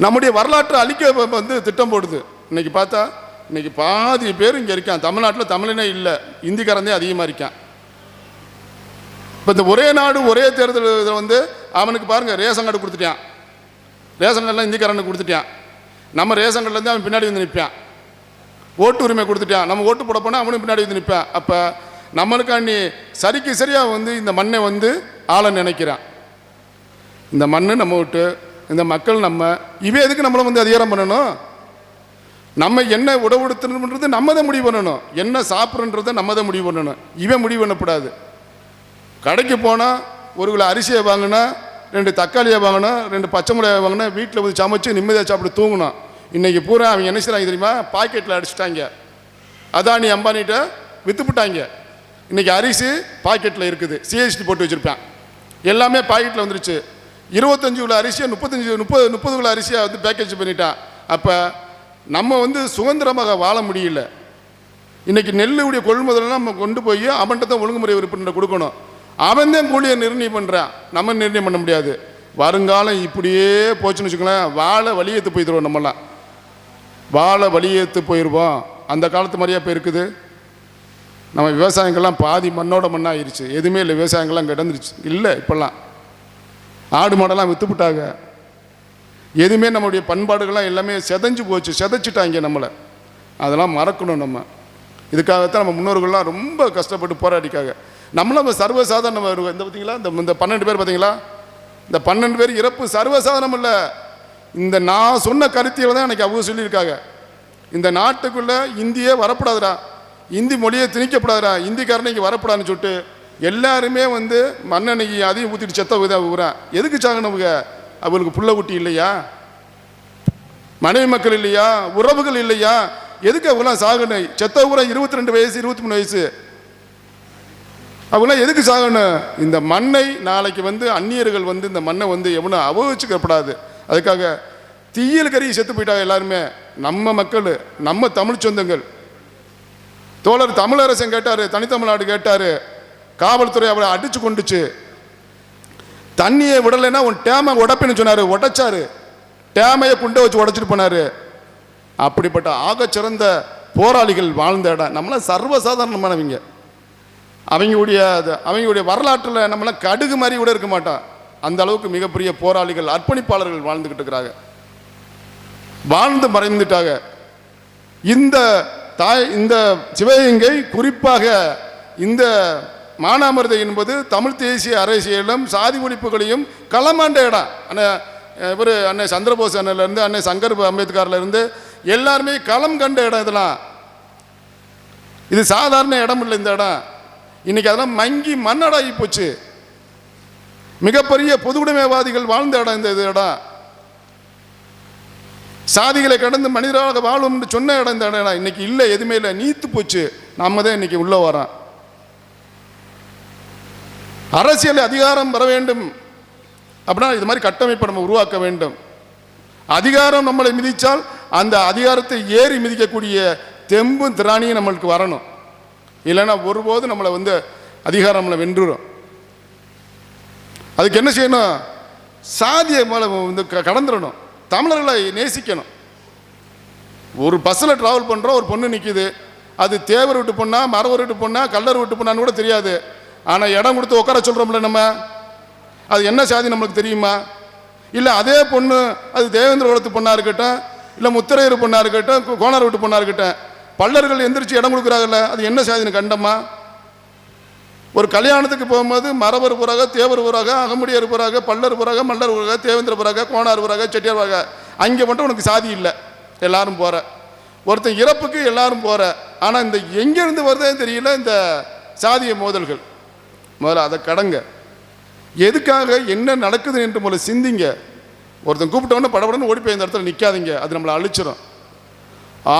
S1: நம்முடைய வரலாற்றை அழிக்க வந்து திட்டம் போடுது. இன்னைக்கு பார்த்தா இன்னைக்கு பாதி பேர் இங்கே இருக்கான். தமிழ்நாட்டில் தமிழனே இல்லை, இந்திக்காரந்தே அதிகமாக இருக்கான். இப்போ இந்த ஒரே நாடு ஒரே தேர்தல் இதில் வந்து அவனுக்கு பாருங்கள் ரேஷன் கார்டு கொடுத்துட்டான், ரேஷன் கார்டெலாம் இந்திக்காரனுக்கு கொடுத்துட்டான். நம்ம ரேஷன் கார்டுலேருந்து அவன் பின்னாடி வந்து நிற்பான். ஓட்டு உரிமை கொடுத்துட்டான், நம்ம ஓட்டு போட போனால் அவனுக்கு பின்னாடி வந்து நிற்பான். அப்போ நம்மளுக்காண்டி சரிக்கு சரியாக வந்து இந்த மண்ணை வந்து ஆளை நினைக்கிறான். இந்த மண் நம்ம விட்டு இந்த மக்கள் நம்ம இவன் எதுக்கு நம்மளை வந்து அதிகாரம் பண்ணணும்? நம்ம என்ன உடவுடுத்தணுன்றது நம்ம தான் முடிவு பண்ணணும், என்ன சாப்பிட்றன்றதை நம்ம தான் முடிவு பண்ணணும். இவன் முடிவு பண்ணக்கூடாது. கடைக்கு போனால் 1 கிலோ அரிசியை வாங்கினா 2 தக்காளியை வாங்கினா 2 பச்சை மிளகாய் வாங்கினா வீட்டில் வந்து சமைச்சு நிம்மதியாக சாப்பிட்டு தூங்கணும். இன்றைக்கி பூரா அவங்க என்ன செய்கிறாங்க தெரியுமா? பாக்கெட்டில் அடிச்சுட்டாங்க. அதானி அம்பானிகிட்ட விற்றுப்பிட்டாங்க. இன்றைக்கி அரிசி பாக்கெட்டில் இருக்குது, சிஎஸ்டி போட்டு வச்சுருப்பேன். எல்லாமே பாக்கெட்டில் வந்துருச்சு. 25 கிலோ அரிசியை 30 கிலோ அரிசியாக வந்து பேக்கேஜ் பண்ணிட்டான். அப்போ நம்ம வந்து சுதந்திரமாக வாழ முடியல. இன்றைக்கி நெல்லுடைய கொள்முதலாம் நம்ம கொண்டு போய் அவன்கிட்ட தான் ஒழுங்குமுறை உறுப்பினர் கொடுக்கணும். அவன் தான் கூலியை நிர்ணயம் பண்ணுறான், நம்ம நிர்ணயம் பண்ண முடியாது. வருங்காலம் இப்படியே போச்சுன்னு வச்சுக்கோங்களேன், வாழை வழியேற்று போயிடுவோம். நம்மலாம் வாழை வழியேற்று போயிடுவோம். அந்த காலத்து மாதிரியா இப்போ இருக்குது? நம்ம விவசாயங்கள்லாம் பாதி மண்ணோட மண்ணாகிருச்சு, எதுவுமே இல்லை. விவசாயங்கள்லாம் கிடந்துருச்சு இல்லை இப்போல்லாம். ஆடு மாடெல்லாம் விற்றுப்பிட்டாங்க. எதுவுமே நம்மளுடைய பண்பாடுகள்லாம் எல்லாமே செதஞ்சு போச்சு, செதைச்சிட்டாங்க நம்மளை. அதெல்லாம் மறக்கணும் நம்ம. இதுக்காகத்தான் நம்ம முன்னோர்கள்லாம் ரொம்ப கஷ்டப்பட்டு போராடிக்காங்க. நம்மளும் சர்வசாதாரண இந்த பார்த்தீங்களா, இந்த 12 பேர் பார்த்தீங்களா, இந்த 12 பேர் இறப்பு சர்வசாதாரணம் இல்லை. இந்த நான் சொன்ன கருத்தியில் தான் எனக்கு அவங்க சொல்லியிருக்காங்க, இந்த நாட்டுக்குள்ளே இந்தியே வரப்படாதுடா, இந்தி மொழியை திணிக்கப்படாதுடா, இந்திக்காரனை இங்கே வரப்படாதுன்னு சொல்லிட்டு எல்லாருமே வந்து மண்ணெண்ணெய் அதையும் ஊற்றிட்டு செத்த ஊறேன். எதுக்கு சாகனவுங்க? அவங்களுக்கு புள்ள குட்டி இல்லையா, மனைவி மக்கள் இல்லையா, உறவுகள் இல்லையா, எதுக்கு அவங்களாம் சாகணும்? செத்த ஊரை 22 வயசு 23 வயசு அவங்களாம் எதுக்கு சாகணும்? இந்த மண்ணை நாளைக்கு வந்து அந்நியர்கள் வந்து இந்த மண்ணை வந்து எவனும் அபகரிச்சுக்கப்படாது. அதுக்காக தீயில் கறி செத்து போயிட்டாங்க எல்லாருமே. நம்ம மக்கள், நம்ம தமிழ் சொந்தங்கள். தோழர் தமிழரசன் கேட்டார், தனித்தமிழ்நாடு கேட்டார், காவல்துறை அவரை அடிச்சு கொண்டுச்சு. தண்ணியை விடலைன்னா உன் டேமை உடப்பின்னு சொன்னார், உடைச்சாரு. டேமையை குண்டை வச்சு உடைச்சிட்டு போனார். அப்படிப்பட்ட ஆகச்சிறந்த போராளிகள் வாழ்ந்த இடம். நம்மளாம் சர்வசாதாரணமானவங்க. அவங்களுடைய வரலாற்றில் நம்மளாம் கடுகு மாதிரி கூட இருக்க மாட்டான். அந்த அளவுக்கு மிகப்பெரிய போராளிகள், அர்ப்பணிப்பாளர்கள் வாழ்ந்துக்கிட்டு இருக்கிறாங்க, வாழ்ந்து மறைந்துட்டாங்க. இந்த சிவகங்கை, குறிப்பாக இந்த மானாமருதை என்பது தமிழ் தேசிய அரசியலும் சாதி ஒழிப்புகளையும் களமாண்ட இடம். அண்ணன் சந்திரபோஸ் அண்ணன்லேருந்து அண்ணன் சங்கர் அம்பேத்கர்லேருந்து எல்லாருமே களம் கண்ட இடம். இதெல்லாம் இது சாதாரண இடம் இல்லை. இந்த இடம் இன்னைக்கு அதெல்லாம் மங்கி மண்ணடாகி போச்சு. மிகப்பெரிய பொதுவுடைமைவாதிகள் வாழ்ந்த இடம் இந்த இடம். சாதிகளை கடந்து மனிதராக வாழும் சொன்ன இடம் இந்த இடம். இன்னைக்கு இல்லை, எதுவுமே இல்லை, நீத்து போச்சு. நாம தான் இன்னைக்கு உள்ள வரோம். அரசியல் அதிகாரம் வர வேண்டும் அப்படின்னா இது மாதிரி கட்டமைப்பை நம்ம உருவாக்க வேண்டும். அதிகாரம் நம்மளை மிதித்தால் அந்த அதிகாரத்தை ஏறி மிதிக்கக்கூடிய தெம்பும் திராணியும் நம்மளுக்கு வரணும். இல்லைன்னா ஒருபோது நம்மளை வந்து அதிகாரம் நம்மளை வென்றுடும். அதுக்கு என்ன செய்யணும்? சாதியை மேலே வந்து கடந்துடணும். தமிழர்களை நேசிக்கணும். ஒரு பஸ்ஸில் ட்ராவல் பண்ணுறோம், ஒரு பொண்ணு நிற்கிது, அது தேவர் விட்டு பொண்ணா, மரவர் விட்டு பொண்ணா, கல்லர் விட்டு பொண்ணான்னு கூட தெரியாது. ஆனால் இடம் கொடுத்து உட்கார சொல்கிறோம்ல நம்ம, அது என்ன சாதி நம்மளுக்கு தெரியுமா? இல்லை அதே பொண்ணு அது தேவேந்திர குலத்து பொண்ணாக இருக்கட்டும், இல்லை முத்திரையர் பொண்ணாக இருக்கட்டும், கோணார் விட்டு பொண்ணாக இருக்கட்டும், பல்லர்கள் எந்திரிச்சு இடம் கொடுக்குறாங்கல்ல, அது என்ன சாதின்னு கண்டமா? ஒரு கல்யாணத்துக்கு போகும்போது மரவர் புறாக, தேவர் புறாக, அகமுடியார் புறாக, பல்லர் புறாக, மல்லர் புறாக, தேவேந்திர புறாக, கோணார் புறாக, செட்டியார் புறாக, அங்கே மட்டும் உனக்கு சாதி இல்லை, எல்லாரும் போகிற. ஒருத்தன் இறப்புக்கு எல்லாரும் போகிற. ஆனால் இந்த எங்கேருந்து வருதே தெரியல இந்த சாதிய மோதல்கள். முதல்ல அதை கடங்க. எதுக்காக என்ன நடக்குது என்று முதல்ல சிந்திங்க. ஒருத்தன் கூப்பிட்டவொன்னே படப்படன்னு ஓடி போய் இந்த இடத்துல நிற்காதீங்க, அது நம்மளை அழிச்சிடும்.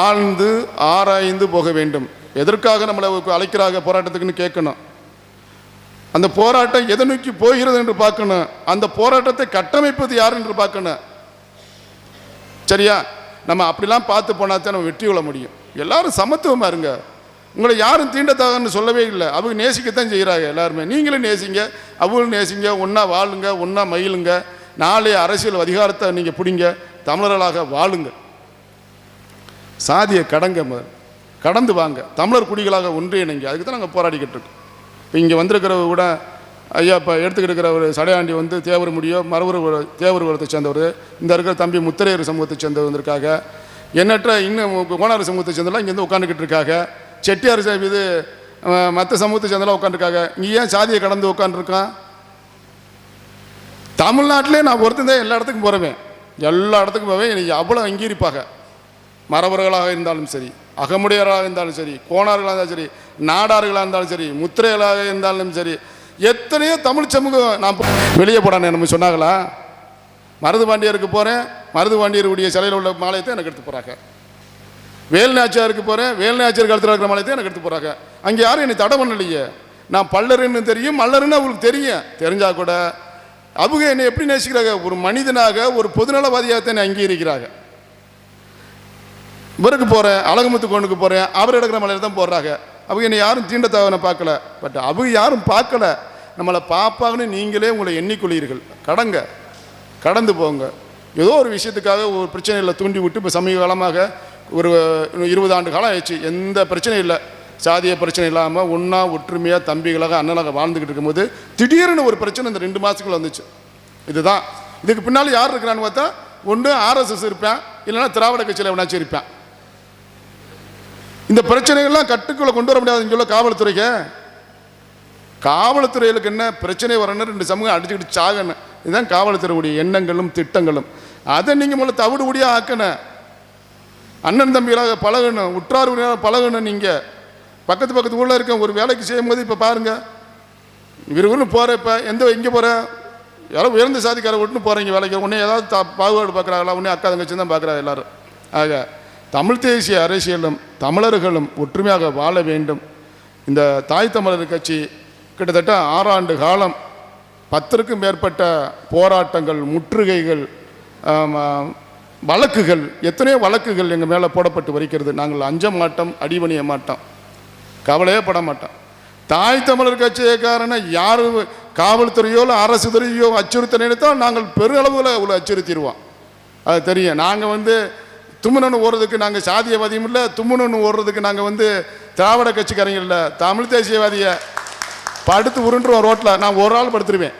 S1: ஆழ்ந்து ஆராய்ந்து போக வேண்டும். எதற்காக நம்மளை அழைக்கிறாங்க போராட்டத்துக்குன்னு கேட்கணும். அந்த போராட்டம் எதை நோக்கி போகிறது என்று பார்க்கணும். அந்த போராட்டத்தை கட்டமைப்பது யார் என்று பார்க்கணும். சரியா? நம்ம அப்படிலாம் பார்த்து போனால் தான் நம்ம வெற்றி கொள்ள முடியும். எல்லாரும் சமத்துவமாக இருங்க. உங்களை யாரும் தீண்டத்தாகன்னு சொல்லவே இல்லை. அவங்க நேசிக்கத்தான் செய்கிறாங்க எல்லாருமே. நீங்களும் நேசிங்க, அவங்களும் நேசிங்க, ஒன்றா வாழுங்க, ஒன்றா மயிலுங்க. நாளைய அரசியல் அதிகாரத்தை நீங்கள் பிடிங்க, தமிழர்களாக வாழுங்க. சாதியை கடந்து வாங்க, தமிழர் குடிகளாக ஒன்றிணைங்க. அதுக்கு தான் நாங்கள் போராடிக்கிட்டு இருக்கோம். இப்போ இங்கே வந்திருக்கிறவங்க கூட ஐயா, இப்போ எடுத்துக்கிட்டு இருக்கிற ஒரு சடையாண்டி வந்து தேவர் முடியோ மரவர் தேவர் குலத்தை சேர்ந்தவர், இந்த இருக்கிற தம்பி முத்திரையர் சமூகத்தை சேர்ந்தவர் வந்திருக்காங்க. எண்ணற்ற இன்னும் கோணார் சமூகத்தை சேர்ந்தெல்லாம் இங்கேருந்து உட்காந்துக்கிட்டு இருக்காங்க. செட்டியார் இது மற்ற சமூகத்தை சேர்ந்தெல்லாம் உட்காந்துருக்காங்க. இங்கே ஏன் சாதியை கடந்து உட்காந்துருக்கான்? தமிழ்நாட்டிலே நான் ஒருத்தன் தான் எல்லா இடத்துக்கும் போகிறேன், எல்லா இடத்துக்கும் போவேன். எனக்கு அவ்வளோ அங்கீகரிப்பாக, மரபர்களாக இருந்தாலும் சரி, அகமுடையராக இருந்தாலும் சரி, கோணார்களாக இருந்தாலும் சரி, நாடார்களாக இருந்தாலும் சரி, முத்திரைகளாக இருந்தாலும் சரி, எத்தனையோ தமிழ் சமூகம். நான் வெளியே போடானே நம்ம சொன்னாங்களா? மருது பாண்டியருக்கு போகிறேன், மருது பாண்டியருடைய சிலையில் உள்ள மாலையத்தை எனக்கு எடுத்து போகிறாங்க. வேல்நாச்சியாருக்கு போகிறேன், வேல்நாச்சியார் கழுத்தில் இருக்கிற மாலையத்தை எனக்கு எடுத்து போகிறாங்க. அங்கே யாரும் என்னை தடை பண்ணலையே. நான் பல்லருன்னு தெரியும், மல்லருன்னு அவங்களுக்கு தெரியும். தெரிஞ்சால் கூட அவங்க என்னை எப்படி நேசிக்கிறாங்க? ஒரு மனிதனாக, ஒரு பொதுநலவாதியாக என்னை அங்கீகரிக்கிறாங்க. இவருக்கு போகிறேன், அழகுமுத்து கோனுக்கு போகிறேன், அவர் எடுக்கிற மலையில் தான் போடுறாங்க. அவங்க என்னை யாரும் தீண்டத்தாவனை பார்க்கல. பட் அவங்க யாரும் பார்க்கல, நம்மளை பார்ப்பாங்கன்னு நீங்களே உங்களை எண்ணிக்கொள்கிறீர்கள். கடந்து போங்க. ஏதோ ஒரு விஷயத்துக்காக ஒரு பிரச்சனையில் தூண்டி விட்டு இப்போ சமீப காலமாக ஒரு 20 ஆண்டு காலம் ஆயிடுச்சு, எந்த பிரச்சனையும் இல்லை, சாதிய பிரச்சனை இல்லாமல் ஒன்றா ஒற்றுமையாக தம்பிகளாக அண்ணனாக வாழ்ந்துக்கிட்டு இருக்கும்போது திடீர்னு ஒரு பிரச்சனை இந்த 2 மாதத்துக்குள்ள வந்துச்சு. இதுதான். இதுக்கு பின்னால் யார் இருக்கிறான்னு பார்த்தா ஒன்று ஆர்எஸ்எஸ் இருப்பேன், இல்லைன்னா திராவிட கட்சியில் எவனாச்சும் இருப்பேன். இந்த பிரச்சனைகள்லாம் கட்டுக்குள்ளே கொண்டு வர முடியாதுன்னு சொல்ல காவல்துறைக்கு. காவல்துறைகளுக்கு என்ன பிரச்சனை வரணும், 2 சமூகம் அடிச்சுக்கிட்டு சாகணும். இதுதான் காவல்துறையுடைய எண்ணங்களும் திட்டங்களும். அதை நீங்கள் முதல்ல தவிடுபடியாக ஆக்கணும். அண்ணன் தம்பிகளாக பழகணும், உற்றார் பழகணும். நீங்கள் பக்கத்து ஊரில் இருக்க ஒரு வேலைக்கு செய்யும் போது இப்போ பாருங்கள், விறுவிறுன்னு போகிற, இப்போ எங்கே போகிற, யாரோ உயர்ந்த சாதிக்கார விட்டுன்னு போகிறீங்க வேலைக்கு, உடனே ஏதாவது பாகுபாடு பார்க்குறாங்களா, உடனே அக்கா தங்கச்சி தான் பார்க்குறாங்க எல்லோரும். ஆக தமிழ் தேசிய அரசியலும் தமிழர்களும் ஒற்றுமையாக வாழ வேண்டும். இந்த தாய் தமிழர் கட்சி கிட்டத்தட்ட 6 ஆண்டு காலம் 10க்கும் மேற்பட்ட போராட்டங்கள், முற்றுகைகள், வழக்குகள், எத்தனையோ வழக்குகள் எங்கள் மேலே போடப்பட்டு வருகிறது. நாங்கள் அஞ்ச மாட்டோம், அடிபணிய மாட்டோம், கவலையே பட மாட்டோம். தாய் தமிழர் கட்சியக்காரனை யார் காவல்துறையோ இல்லை அரசு துறையோ அச்சுறுத்த நினைத்தால் நாங்கள் பெருளவில் உள்ள அச்சுறுத்திடுவோம். அது தெரியும். நாங்கள் தும்முனு ஓடுறதுக்கு நாங்கள் சாதியவாதியும் இல்லை, தும்முனு ஓடுறதுக்கு நாங்கள் திராவிட கட்சிக்காரங்க இல்லை, தமிழ் தேசியவாதியை படுத்து உருண்டுருவோம் ரோட்டில். நான் ஒரு ஆள் படுத்துருவேன்,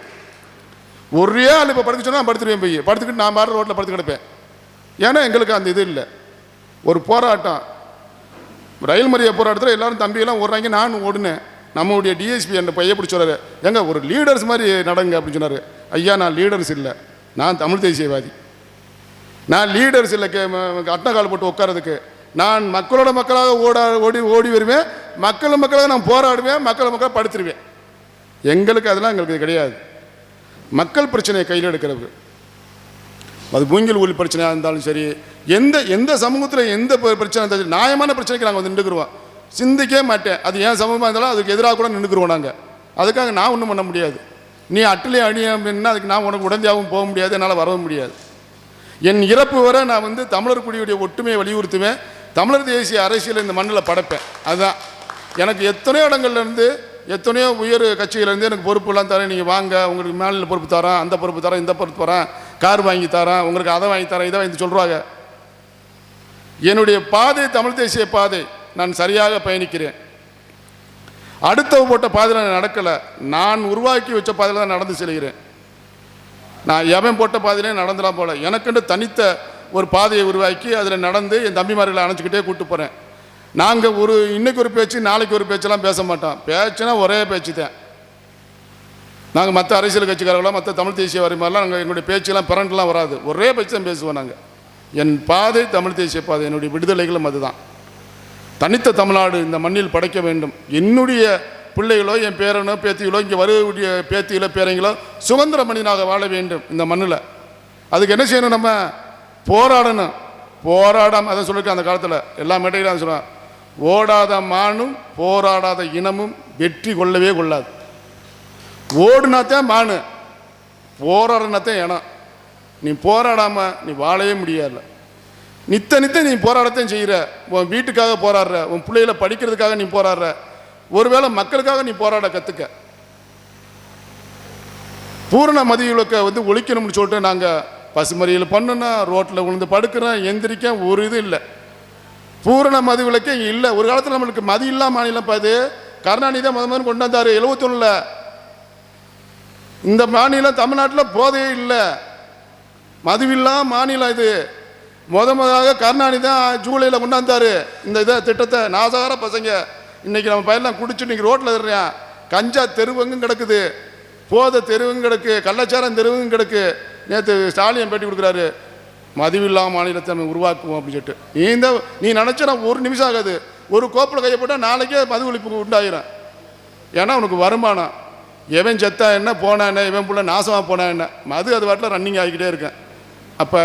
S1: ஒரே ஆள் இப்போ படுக்க சொன்னால் படுத்துருவேன், போய் படுத்துக்கிட்டு நான் பாரு ரோட்டில் படுத்து கிடப்பேன். ஏன்னா எங்களுக்கு அந்த இது இல்லை. ஒரு போராட்டம், ரயில் மறியல் போராட்டத்தில் எல்லோரும் தம்பியெல்லாம் ஓடுறாங்க, நான் ஓடுனேன். நம்மளுடைய டிஎஸ்பி அந்த பையன் பிடிச்சி சொன்னார், எங்க ஒரு லீடர்ஸ் மாதிரி நடங்க அப்படின்னு சொன்னார். ஐயா, நான் லீடர்ஸ் இல்லை, நான் தமிழ் தேசியவாதி. நான் லீடர்ஸ் இல்லை அட்டகால் போட்டு உட்காரதுக்கு. நான் மக்களோட மக்களாக ஓடி வருவேன், மக்களாக நான் போராடுவேன், மக்களாக படுத்துருவேன். எங்களுக்கு கிடையாது. மக்கள் பிரச்சனையை கையில் எடுக்கிறது, அது மூங்கில் ஊழல் பிரச்சனையாக இருந்தாலும் சரி, எந்த சமூகத்தில் எந்த பிரச்சனை இருந்தாலும் நியாயமான பிரச்சனைக்கு நாங்கள் நின்றுக்குருவோம். சிந்திக்கவே மாட்டேன். அது ஏன் சமூகமாக இருந்தாலும் அதுக்கு எதிராக கூட நின்றுக்குருவோம் நாங்கள். அதுக்காக நான் ஒன்றும் பண்ண முடியாது. நீ அட்டிலே அணி அப்படின்னா அதுக்கு நான் உனக்கு உடஞ்சாகவும் போக முடியாது, என்னால் வரவும் முடியாது. என் இறப்பு வரை நான் தமிழர் குடியுடைய ஒற்றுமையை வலியுறுத்துவேன். தமிழர் தேசிய அரசியல் இந்த மண்ணில் படைப்பேன். அதுதான் எனக்கு எத்தனையோ இடங்கள்லேருந்து, எத்தனையோ உயர் கட்சியிலேருந்து எனக்கு பொறுப்புலாம் தரேன். நீங்கள் வாங்க, உங்களுக்கு மாநில பொறுப்பு தரேன், அந்த பொறுப்பு தரேன், இந்த பொறுப்பு தரேன், கார் வாங்கி தரேன், உங்களுக்கு அதை வாங்கி தரேன், இதை வாங்கி சொல்கிறாங்க. என்னுடைய பாதை தமிழ் தேசிய பாதை. நான் சரியாக பயணிக்கிறேன். அடுத்தவ போட்ட பாதையில் நான் நடக்கலை, நான் உருவாக்கி வச்ச பாதையில் தான் நடந்து செல்கிறேன். நான் எவன் போட்ட பாதையிலே நடந்துலாம் போல, எனக்குன்னு தனித்த ஒரு பாதையை உருவாக்கி அதில் நடந்து என் தம்பிமார்களை அணைச்சிக்கிட்டே கூப்பிட்டு போகிறேன். நாங்கள் இன்னைக்கு ஒரு பேச்சு, நாளைக்கு ஒரு பேச்செல்லாம் பேச மாட்டோம். பேச்சுனா ஒரே பேச்சு தான். நாங்கள் மற்ற அரசியல் கட்சிக்காரர்களோ மற்ற தமிழ் தேசியவாதி மாதிரிலாம் நாங்கள் எங்களுடைய பேச்செல்லாம் பிறண்டெலாம் வராது, ஒரே பேச்சு தான் பேசுவோம். நாங்கள் என் பாதை தமிழ் தேசிய பாதை, என்னுடைய விடுதலைகளும் அதுதான். தனித்த தமிழ்நாடு இந்த மண்ணில் படைக்க வேண்டும். என்னுடைய பிள்ளைகளோ என் பேரனோ பேத்திகளோ இங்கே வரக்கூடிய பேத்திகளோ பேரங்களோ சுதந்திர மனிதனாக வாழ வேண்டும் இந்த மண்ணில். அதுக்கு என்ன செய்யணும்? நம்ம போராடணும். போராடாமல் அதை சொல்லியிருக்கேன் அந்த காலத்தில் எல்லா மேட்டையிலும் அதை சொல்லுவேன், ஓடாத மானும் போராடாத இனமும் வெற்றி கொள்ளவே கொள்ளாது. ஓடுனாத்தான் மானு, போராடினாத்தான் இனம். நீ போராடாமல் நீ வாழவே முடியாது. நித்த நீ போராடத்தையும் செய்கிற, உன் வீட்டுக்காக போராடுற, உன் பிள்ளைகளை படிக்கிறதுக்காக நீ போராடுற, ஒருவேளை மக்களுக்காக நீ போராட கற்றுக்க. பூரண மதிவிலக்கை ஒழிக்கணும்னு சொல்லிட்டு நாங்கள் பசுமறியல் பண்ணுனா, ரோட்டில் விழுந்து படுக்கிறோம், எந்திரிக்க ஒரு இது இல்லை. பூரண மதிவிலக்கே இல்லை. ஒரு காலத்தில் நம்மளுக்கு மதி இல்லா மாநிலம் பாது கருணாநிதி தான் முதல் கொண்டு வந்தார் 71. இந்த மாநிலம் தமிழ்நாட்டில் போதையே இல்லை, மதுவில்லா மாநிலம். இது முதலாக கருணாநிதி தான் ஜூலையில் கொண்டாந்தார் இந்த திட்டத்தை. நாசார பசங்க இன்றைக்கி நம்ம பயிரெலாம் குடிச்சு இன்றைக்கி ரோட்டில் இருக்கிறேன். கஞ்சா தெருவங்கும் கிடக்குது, போதை தெருவங்கும் கிடக்கு, கள்ளச்சாரம் தெருவங்கும் கிடக்கு. நேற்று ஸ்டாலின் பேட்டி கொடுக்குறாரு, மதுவில்லா மாநிலத்தை நம்ம உருவாக்குவோம் அப்படின்னு சொல்லிட்டு. நீ நினச்சா ஒரு நிமிஷம் ஆகாது, ஒரு கோப்பில் கையை போட்டால் நாளைக்கே மது ஒழிப்பு உண்டாயிரும். ஏன்னா உனக்கு வருமானம். எவன் செத்தா என்ன, போனா என்ன, இவன் புள்ள நாசமாக போனா என்ன, மது அது வாட்டில் ரன்னிங் ஆகிக்கிட்டே இருக்கேன். அப்போ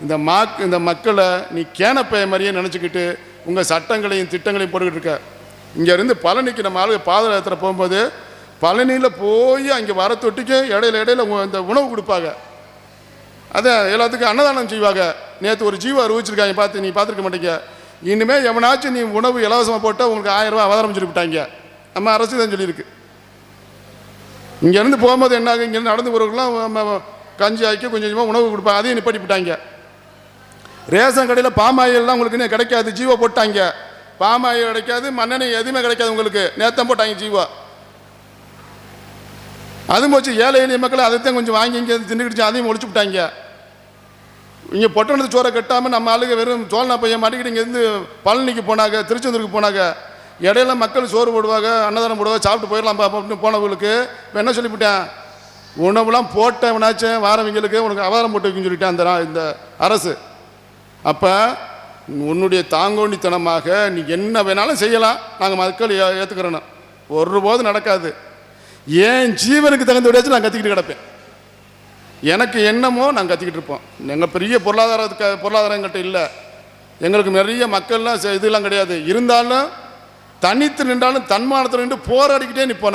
S1: இந்த மக்களை நீ கேனப்பைய மாதிரியே நினச்சிக்கிட்டு உங்கள் சட்டங்களையும் திட்டங்களையும் போட்டுக்கிட்டு இருக்க. இங்கேருந்து பழனிக்கு நம்ம ஆளுங்க பாத யாத்திரை போகும்போது பழனியில் போய் அங்கே வர தொட்டிக்கு இடையில இந்த உணவு கொடுப்பாங்க. அதை எல்லாத்துக்கும் அன்னதானம் செய்வாங்க. நேற்று ஒரு ஜீவா அறிவிச்சிருக்காங்க, நீ பார்த்துருக்க மாட்டேங்க. இனிமேல் எவனாச்சும் நீ உணவு இலவசமாக போட்டால் உங்களுக்கு 1000 ரூபா அவதாரம் சொல்லிவிட்டாங்க. நம்ம அரசு தான் சொல்லியிருக்கு. இங்கேருந்து போகும்போது என்ன ஆகும், இங்கேருந்து நடந்து போகிறவங்களாம் நம்ம கஞ்சி ஆக்கி கொஞ்சம் கொஞ்சமாக உணவு கொடுப்பாங்க, அதையும் நிப்பாட்டிவிட்டாங்க. ரேஷன் கடையில் பாமாயிலாம் உங்களுக்கு கிடைக்காது, ஜீவா போட்டாங்க. பாமாயில் கிடைக்காது, மண்ணெண்ணெய் எதுவுமே கிடைக்காது உங்களுக்கு, நேத்தம் போட்டாங்க ஜீவா. அதுவும் போச்சு. ஏழை எளிய மக்கள் அதைத்தான் கொஞ்சம் வாங்கி இங்கே தின்னுக்கிடுச்சு, அதையும் ஒழிச்சு விட்டாங்க. இங்கே பொட்டணத்து சோறை கட்டாமல் நம்ம ஆளுங்க வெறும் சோழனா பையன் மாட்டிக்கிட்டு இங்கேருந்து பழனிக்கு போனாங்க, திருச்செந்தூருக்கு போனாங்க. இடையில மக்கள் சோறு போடுவாங்க, அன்னதானம் போடுவாங்க, சாப்பிட்டு போயிடலாம் அப்படின்னு போனவங்களுக்கு இப்போ என்ன சொல்லிவிட்டேன், உணவுலாம் போட்டவனாச்சும் வாரவங்களுக்கு உனக்கு அவதாரம் போட்டு வைக்கணும்னு சொல்லிட்டேன் இந்த அரசு. அப்போ உன்னுடைய தாங்கோண்டித்தனமாக நீ என்ன வேணாலும் செய்யலாம், நாங்கள் மக்கள் ஏற்றுக்கிறோன்னு ஒருபோது நடக்காது. ஏன் ஜீவனுக்கு தகுந்த விடையாச்சும் நான் கத்திக்கிட்டு கிடப்பேன். எனக்கு என்னமோ நாங்கள் கத்திக்கிட்டு இருப்போம். எங்கள் பெரிய பொருளாதாரம் எங்கள்கிட்ட இல்லை, எங்களுக்கு நிறைய மக்கள்லாம் இதெல்லாம் கிடையாது. இருந்தாலும் தனித்து நின்றாலும் தன்மானத்தில் நின்று போராடிக்கிட்டே நிற்போம் நாங்கள்.